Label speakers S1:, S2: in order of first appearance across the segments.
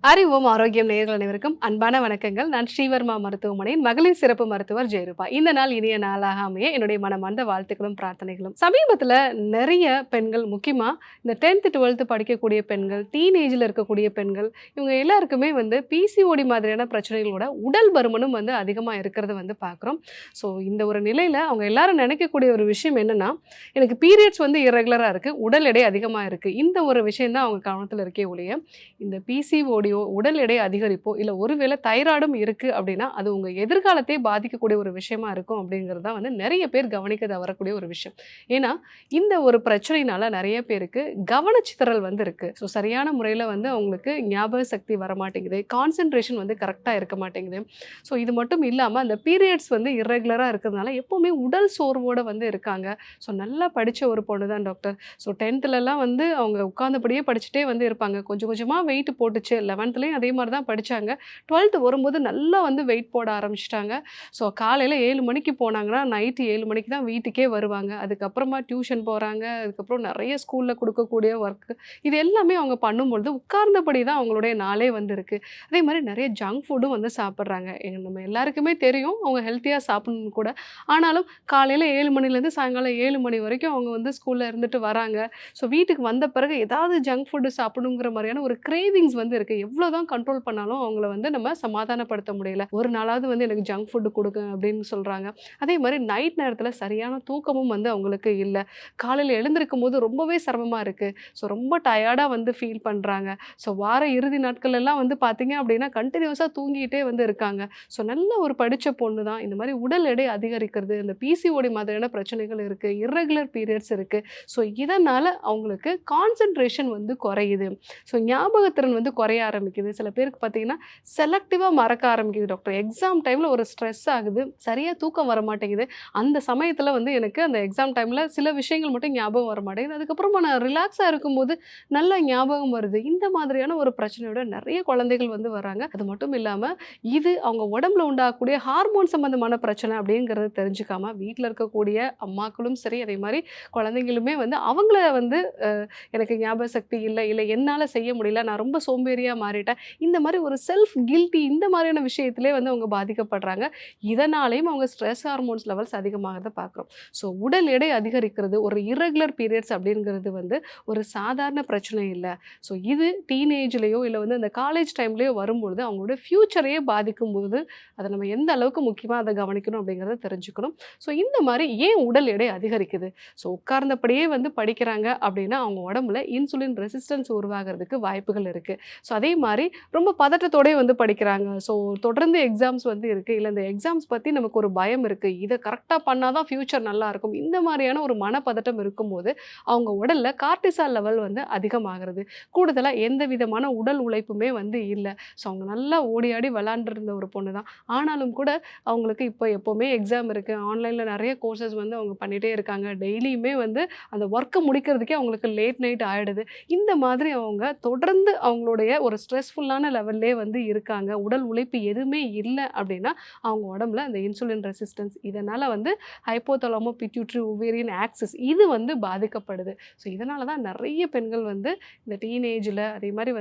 S1: அறிவோம் ஆரோக்கியம் நேயர்கள் அனைவருக்கும் அன்பான வணக்கங்கள். நான் ஸ்ரீவர்மா மருத்துவமனையின் மகளிர் சிறப்பு மருத்துவர் ஜெயரூபா. இந்த நாள் இனிய நாளாக அமைய என்னுடைய மனமார்ந்த வாழ்த்துக்களும் பிரார்த்தனைகளும். சமீபத்துல நிறைய பெண்கள், முக்கியமா இந்த 10th 12th படிக்கக்கூடிய பெண்கள், டீனேஜ்ல இருக்கக்கூடிய பெண்கள், இவங்க எல்லாருக்குமே பிசிஓடி மாதிரியான பிரச்சனைகளோட உடல் பருமனும் அதிகமா இருக்கிறத பார்க்குறோம். ஸோ இந்த ஒரு நிலையில அவங்க எல்லாரும் நினைக்கக்கூடிய ஒரு விஷயம் என்னன்னா, எனக்கு பீரியட்ஸ் இர்ரெகுலரா இருக்கு, உடல் எடை அதிகமா இருக்கு. இந்த ஒரு விஷயம் தான் அவங்க கவனத்துல இருக்கே ஒழிய, இந்த பிசிஓடியோ உடல் எடை அதிகரிப்போ இல்லை ஒருவேளை தைராய்டும் இருக்கு அப்படின்னா அது உங்க எதிர்காலத்தை பாதிக்கக்கூடிய ஒரு விஷயமா இருக்கும் அப்படிங்கிறது தான் நிறைய பேர் கவனிக்க தவறக்கூடிய ஒரு விஷயம். ஏன்னா இந்த ஒரு பிரச்சனையினால நிறைய பேருக்கு கவனச்சிதறல் இருக்கு. ஸோ சரியான முறையில் அவங்களுக்கு ஞாபக சக்தி வரமாட்டேங்குது, கான்சென்ட்ரேஷன் கரெக்டாக இருக்க மாட்டேங்குது. ஸோ இது மட்டும் இல்லாமல் அந்த பீரியட்ஸ் இர்ரெகுலராக இருக்கிறதுனால எப்போவுமே உடல் சோர்வோடு இருக்காங்க. ஸோ நல்லா படித்த ஒரு பொண்ணு தான் டாக்டர். ஸோ 10thலலாம் அவங்க உட்கார்ந்தபடியே படிச்சுட்டே இருப்பாங்க. கொஞ்சம் கொஞ்சமாக வெயிட் போட்டுச்சு. 11லேயும் அதே மாதிரி தான் படித்தாங்க. 12th வரும்போது நல்லா வெயிட் போட ஆரம்பிச்சிட்டாங்க. ஸோ காலையில் 7 மணிக்கு போனாங்கன்னா நைட்டு 7 மணிக்கு தான் வீட்டுக்கே வருவாங்க. அதுக்கப்புறமா டியூஷன் போகிறாங்க. அதுக்கப்புறம் நிறைய ஸ்கூலில் கொடுக்கக்கூடிய ஒர்க்கு இது எல்லாமே அவங்க பண்ணும்பொழுது உட்கார்ந்தபடி தான் அவங்களுடைய நாளே இருக்கு. அதே மாதிரி நிறைய ஜங்க் ஃபுட்டும் சாப்பிட்றாங்க. நம்ம எல்லாருக்குமே தெரியும் அவங்க ஹெல்த்தியாக சாப்பிடணும்னு கூட. ஆனாலும் காலையில் 7 மணிலேருந்து சாயங்காலம் 7 மணி வரைக்கும் அவங்க ஸ்கூலில் இருந்துட்டு வராங்க. ஸோ வீட்டுக்கு வந்த பிறகு ஏதாவது ஜங்க் ஃபுட்டு சாப்பிடணுங்கிற மாதிரியான ஒரு கிரேவிங்ஸ் இருக்குது. எவ்வளோதான் கண்ட்ரோல் பண்ணாலும் அவங்கள நம்ம சமாதானப்படுத்த முடியல. ஒரு நாளாவது எனக்கு ஜங்க் ஃபுட்டு கொடுங்க அப்படின்னு சொல்கிறாங்க. அதே மாதிரி நைட் நேரத்தில் சரியான தூக்கமும் அவங்களுக்கு இல்லை. காலையில் எழுந்திருக்கும் போது ரொம்பவே சிரமமாக இருக்குது. ஸோ ரொம்ப டயர்டாக ஃபீல் பண்ணுறாங்க. ஸோ வார இறுதி நாட்கள் எல்லாம் பார்த்தீங்க அப்படின்னா கண்டினியூஸாக தூங்கிட்டே இருக்காங்க. ஸோ நல்ல ஒரு படித்த பொண்ணு தான். இந்த மாதிரி உடல் எடை அதிகரிக்கிறது, இந்த பிசிஓடி மாதிரியான பிரச்சனைகள் இருக்குது, இர்ரெகுலர் பீரியட்ஸ் இருக்குது. ஸோ இதனால் அவங்களுக்கு கான்சன்ட்ரேஷன் குறையுது. ஸோ ஞாபகத்திறன் குறைய ஆரம்பிக்குது. சில பேருக்கு பார்த்தீங்கன்னா செலக்டிவாக மறக்க ஆரம்பிக்குது டாக்டர். எக்ஸாம் டைமில் ஒரு ஸ்ட்ரெஸ் ஆகுது, சரியாக தூக்கம் வர மாட்டேங்குது. அந்த சமயத்தில் எனக்கு அந்த எக்ஸாம் டைமில் சில விஷயங்கள் மட்டும் ஞாபகம் வர மாட்டேங்குது. அதுக்கப்புறமா நான் ரிலாக்ஸாக இருக்கும்போது நல்லா ஞாபகம் வருது. இந்த மாதிரியான ஒரு பிரச்சனையோட நிறைய குழந்தைகள் வராங்க. அது மட்டும் இல்லாமல் இது அவங்க உடம்புல உண்டாகக்கூடிய ஹார்மோன் சம்பந்தமான பிரச்சனை அப்படிங்கிறத தெரிஞ்சுக்காம வீட்டில் இருக்கக்கூடிய அம்மாக்களும் சரி, அதே மாதிரி குழந்தைங்களுமே அவங்கள எனக்கு ஞாபக சக்தி இல்லை, இல்லை என்னால் செய்ய முடியல, நான் ரொம்ப சோம்பேறியாக மாறிட்டேன், இந்த மாதிரி ஒரு செல்ஃப் கில்ட்டி இந்த மாதிரியான விஷயத்திலே அவங்க பாதிக்கப்படுறாங்க. இதனாலேயும் அவங்க ஸ்ட்ரெஸ் ஹார்மோன்ஸ் லெவல்ஸ் அதிகமாகிறத பார்க்குறோம். ஸோ உடல் எடை அதிகரிக்கிறது, ஒரு இர்ரெகுலர் பீரியட்ஸ் அப்படிங்கிறது ஒரு சாதாரண பிரச்சனை இல்லை. ஸோ இது டீனேஜ்லேயோ இல்லை அந்த காலேஜ் டைம்லேயோ வரும்பொழுது அவங்களோட ஃப்யூச்சரையே பாதிக்கும்போது அதை நம்ம எந்த அளவுக்கு முக்கியமாக அதை கவனிக்கணும் அப்படிங்கிறத தெரிஞ்சுக்கணும். ஸோ இந்த மாதிரி ஏன் உடல் எடை அதிகரிக்குது? ஸோ உட்கார்ந்தபடியே படிக்கிறாங்க அப்படின்னா அவங்க உடம்புல இன்சுலின் ரெசிஸ்டன்ஸ் உருவாகிறதுக்கு வாய்ப்புகள் இருக்குது. ஸோ அதே மாதிரி ரொம்ப பதட்டத்தோடய படிக்கிறாங்க. ஸோ தொடர்ந்து எக்ஸாம்ஸ் இருக்குது, இல்லை இந்த எக்ஸாம்ஸ் பற்றி நமக்கு ஒரு பயம் இருக்குது, இதை கரெக்டாக பண்ணால் தான் ஃப்யூச்சர் நல்லாயிருக்கும், இந்த மாதிரியான ஒரு மனப்பதட்டம் இருக்கும்போது அவங்க உடலில் கார்டிசால் லெவல் அதிகமாகிறது. கூடுதலாக எந்த விதமான உடல் உழைப்புமே இல்லை. ஸோ அவங்க நல்லா ஓடி ஆடி விளாண்டுருந்த ஒரு பொண்ணு தான். ஆனாலும் கூட அவங்களுக்கு இப்போ எப்போவுமே எக்ஸாம் இருக்குது, ஆன்லைனில் நிறைய கோர்சஸ் அவங்க பண்ணிகிட்டே இருக்காங்க. டெய்லியுமே அந்த ஒர்க்கை முடிக்கிறதுக்கே அவங்களுக்கு லேட் நைட் ஆகிடுது. இந்த மாதிரி அவங்க தொடர்ந்து அவங்களுடைய ஒரு ஸ்ட்ரெஸ்ஃபுல்லான லெவல்லே இருக்காங்க. உடல் உழைப்பு எதுவுமே இல்லை அப்படின்னா அவங்க உடம்புல அந்த இன்சுலின் ரெசிஸ்டன்ஸ் இதனால் ஹைப்போதலாமோ பிட்யூட்ரி ஓவேரியன் ஆக்சிஸ் இது பாதிக்கப்படுது. ஸோ இதனால தான் நிறைய பெண்கள் இந்த டீனேஜில் அதே மாதிரி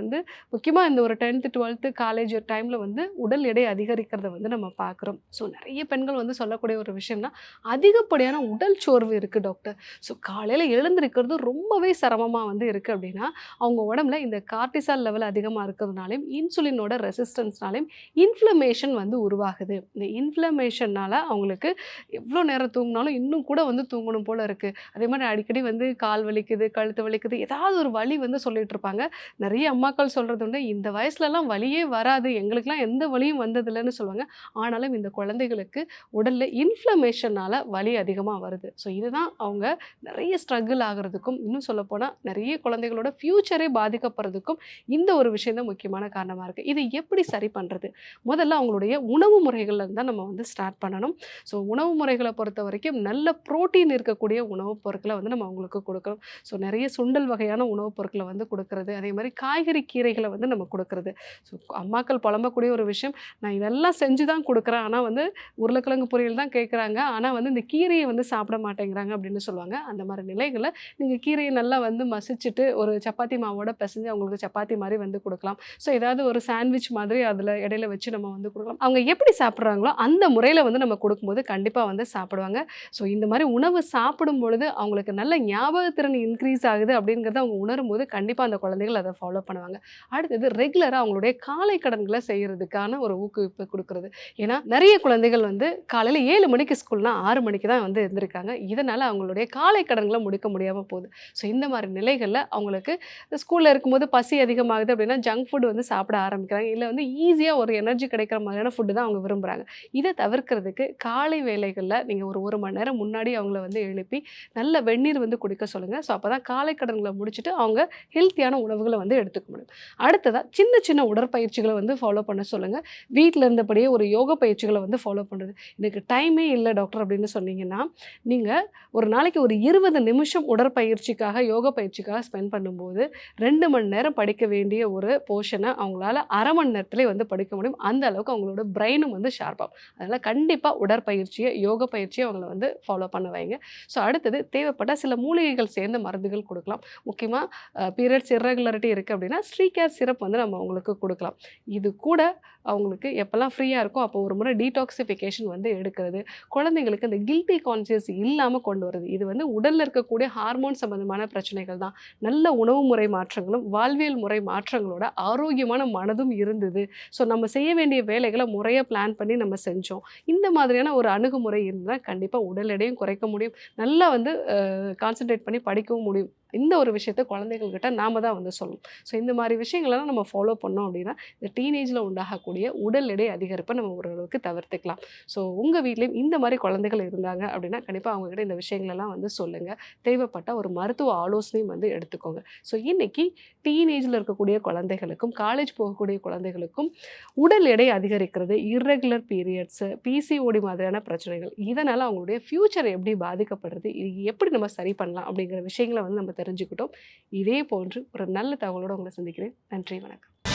S1: முக்கியமாக இந்த ஒரு 10th 12th காலேஜ் டைமில் உடல் எடை அதிகரிக்கிறத நம்ம பார்க்குறோம். ஸோ நிறைய பெண்கள் சொல்லக்கூடிய ஒரு விஷயம்னா அதிகப்படியான உடல் சோர்வு இருக்குது டாக்டர். ஸோ காலையில் எழுந்திருக்கிறது ரொம்பவே சிரமமாக இருக்குது அப்படின்னா அவங்க உடம்புல இந்த கார்டிசால் லெவல் அதிகமாக இருக்கிறதுனாலையும் இன்சுலினோட ரெசிஸ்டன்ஸ்னாலையும் இன்ஃப்ளமேஷன் உருவாகுது. இந்த இன்ஃப்ளமேஷனால் அவங்களுக்கு எவ்வளோ நேரம் தூங்கினாலும் இன்னும் கூட தூங்கணும் போல் இருக்குது. அதே மாதிரி அடிக்கடி கால் வலிக்குது, கழுத்து வலிக்குது, ஏதாவது ஒரு வலி சொல்லிட்டு இருப்பாங்க. நிறைய அம்மாக்கள் சொல்கிறது உண்டு, இந்த வயசுலலாம் வலியே வராது, எங்களுக்கெல்லாம் எந்த வலியும் வந்ததில்லைன்னு சொல்லுவாங்க. ஆனாலும் இந்த குழந்தைகளுக்கு உடலில் இன்ஃப்ளமேஷனால் வலி அதிகமாக வருது. ஸோ இதுதான் அவங்க நிறைய ஸ்ட்ரகிள் ஆகிறதுக்கும், இன்னும் சொல்லப்போனால் நிறைய குழந்தைகளோட ஃப்யூச்சரே பாதிக்கப்படுறதுக்கும் இந்த ஒரு விஷயம் தான் முக்கியமான காரணமாக இருக்குது. இதை எப்படி சரி பண்ணுறது? முதல்ல அவங்களுடைய உணவு முறைகளில் தான் நம்ம ஸ்டார்ட் பண்ணணும். ஸோ உணவு முறைகளை பொறுத்த வரைக்கும் நல்ல புரோட்டீன் இருக்கக்கூடிய உணவுப் பொருட்களை நம்ம அவங்களுக்கு கொடுக்கணும். ஸோ நிறைய சுண்டல் வகையான உணவுப் பொருட்களை கொடுக்கறது, அதே மாதிரி காய்கறி கீரைகளை நம்ம கொடுக்கறது. ஸோ அம்மாக்கள் புலம்பக்கூடிய ஒரு விஷயம், நான் இதெல்லாம் செஞ்சு தான் கொடுக்குறேன், ஆனால் உருளைக்கிழங்கு பொரியல் தான் கேட்குறாங்க, ஆனால் இந்த கீரையை சாப்பிட மாட்டேங்கிறாங்க அப்படின்னு சொல்லுவாங்க. அந்த மாதிரி நிலைகளை நீங்கள் கீரையை நல்லா மசிச்சுட்டு ஒரு சப்பாத்தி மாவோட பிசைஞ்சு அவங்களுக்கு சப்பாத்தி மாதிரி கொடுக்கலாம். கொடுக்கலாம். ஸோ ஏதாவது ஒரு சாண்ட்விச் மாதிரி அதில் இடையில வச்சு நம்ம வந்து கொடுக்கலாம். அவங்க எப்படி சாப்பிட்றாங்களோ அந்த முறையில் வந்து நம்ம கொடுக்கும்போது கண்டிப்பாக வந்து சாப்பிடுவாங்க. ஸோ இந்த மாதிரி உணவு சாப்பிடும் பொழுது அவங்களுக்கு நல்ல ஞாபகத்திறன் இன்க்ரீஸ் ஆகுது அப்படிங்கிறத அவங்க உணரும்போது கண்டிப்பாக அந்த குழந்தைகள் அதை ஃபாலோ பண்ணுவாங்க. அடுத்தது ரெகுலராக அவங்களுடைய காலை கடன்களை செய்கிறதுக்கான ஒரு ஊக்குவிப்பு கொடுக்குறது. ஏன்னா நிறைய குழந்தைகள் வந்து காலையில் 7 மணிக்கு ஸ்கூல்னா 6 மணிக்கு தான் வந்து இருந்திருக்காங்க. இதனால் அவங்களுடைய காலை கடன்களை முடிக்க முடியாமல் போகுது. ஸோ இந்த மாதிரி நிலைகளில் அவங்களுக்கு ஸ்கூலில் இருக்கும்போது பசி அதிகமாகுது அப்படின்னா ஜங்க் ஃபுட் வந்து சாப்பிட ஆரம்பிக்கிறாங்க. இல்லை வந்து ஈஸியாக ஒரு எனர்ஜி கிடைக்கிற மாதிரியான ஃபுட்டு தான் அவங்க விரும்புகிறாங்க. இதை தவிர்க்கிறதுக்கு காலை வேளைகளில் நீங்கள் ஒரு 1 மணி நேரம் முன்னாடி அவங்கள வந்து எழுப்பி நல்ல வெந்நீர் வந்து குடிக்க சொல்லுங்கள். ஸோ அப்போ தான் காலை கடன்களை முடிச்சுட்டு அவங்க ஹெல்த்தியான உணவுகளை வந்து எடுத்துக்க முடியும். அடுத்ததாக சின்ன சின்ன உடற்பயிற்சிகளை வந்து ஃபாலோ பண்ண சொல்லுங்கள். வீட்டில் இருந்தபடியே ஒரு யோக பயிற்சிகளை வந்து ஃபாலோ பண்ணுறது. எனக்கு டைமே இல்லை டாக்டர் அப்படின்னு சொன்னீங்கன்னா, நீங்கள் ஒரு நாளைக்கு ஒரு 20 நிமிஷம் உடற்பயிற்சிக்காக யோக பயிற்சிக்காக ஸ்பெண்ட் பண்ணும்போது 2 மணி நேரம் படிக்க வேண்டிய ஒரு போர்ஷனை அவங்களால அரை மணி நேரத்திலே வந்து படிக்க முடியும். அந்த அளவுக்கு அவங்களோட பிரெயினும் வந்து ஷார்ப்பாகும். அதனால் கண்டிப்பாக உடற்பயிற்சியை யோக பயிற்சியை அவங்கள வந்து ஃபாலோ பண்ண வைங்க. ஸோ அடுத்தது தேவைப்பட்ட சில மூலிகைகள் சேர்ந்த மருந்துகள் கொடுக்கலாம். முக்கியமாக பீரியட்ஸ் இர்ரெகுலாரிட்டி இருக்குது அப்படின்னா ஸ்ரீகேர் சிரப் வந்து நம்ம அவங்களுக்கு கொடுக்கலாம். இது கூட அவங்களுக்கு எப்போல்லாம் ஃப்ரீயாக இருக்கோ அப்போ ஒரு முறை டீடாக்சிஃபிகேஷன் வந்து எடுக்கிறது. குழந்தைங்களுக்கு இந்த கில்ட்டி கான்சியஸ் இல்லாமல் கொண்டு வருது. இது வந்து உடலில் இருக்கக்கூடிய ஹார்மோன் சம்மந்தமான பிரச்சனைகள் தான். நல்ல உணவு முறை மாற்றங்களும் வாழ்வியல் முறை மாற்றங்களோட ஆரோக்கியமான மனதும் இருந்தது. ஸோ நம்ம செய்ய வேண்டிய வேலைகளை முறையாக பிளான் பண்ணி நம்ம செஞ்சோம். இந்த மாதிரியான ஒரு அணுகுமுறை இருந்தால் கண்டிப்பாக உடல் எடையும் குறைக்க முடியும். நல்லா வந்து கான்சன்ட்ரேட் பண்ணி படிக்கவும் முடியும். இந்த ஒரு விஷயத்தை குழந்தைகள்கிட்ட நாம தான் வந்து சொல்லணும். ஸோ இந்த மாதிரி விஷயங்களெல்லாம் நம்ம ஃபாலோ பண்ணோம் அப்படின்னா இந்த டீனேஜில் உண்டாகக்கூடிய உடல் எடை அதிகரிப்பை நம்ம ஓரளவுக்கு தவிர்த்துக்கலாம். ஸோ உங்கள் வீட்லேயும் இந்த மாதிரி குழந்தைகள் இருந்தாங்க அப்படின்னா கண்டிப்பாக அவங்ககிட்ட இந்த விஷயங்களெல்லாம் வந்து சொல்லுங்கள். தேவைப்பட்ட ஒரு மருத்துவ ஆலோசனையும் வந்து எடுத்துக்கோங்க. ஸோ இன்றைக்கி டீனேஜில் இருக்கக்கூடிய குழந்தைகளுக்கும் காலேஜ் போகக்கூடிய குழந்தைகளுக்கும் உடல் எடை அதிகரிக்கிறது, இர்ரெகுலர் பீரியட்ஸு, பிசிஓடி மாதிரியான பிரச்சனைகள், இதனால் அவங்களுடைய ஃப்யூச்சர் எப்படி பாதிக்கப்படுறது, இது எப்படி நம்ம சரி பண்ணலாம் அப்படிங்கிற விஷயங்களை வந்து நம்ம தெரிஞ்சுக்கிட்டோம். இதே போன்று ஒரு நல்ல தகவலோடு உங்களை சந்திக்கிறேன். நன்றி, வணக்கம்.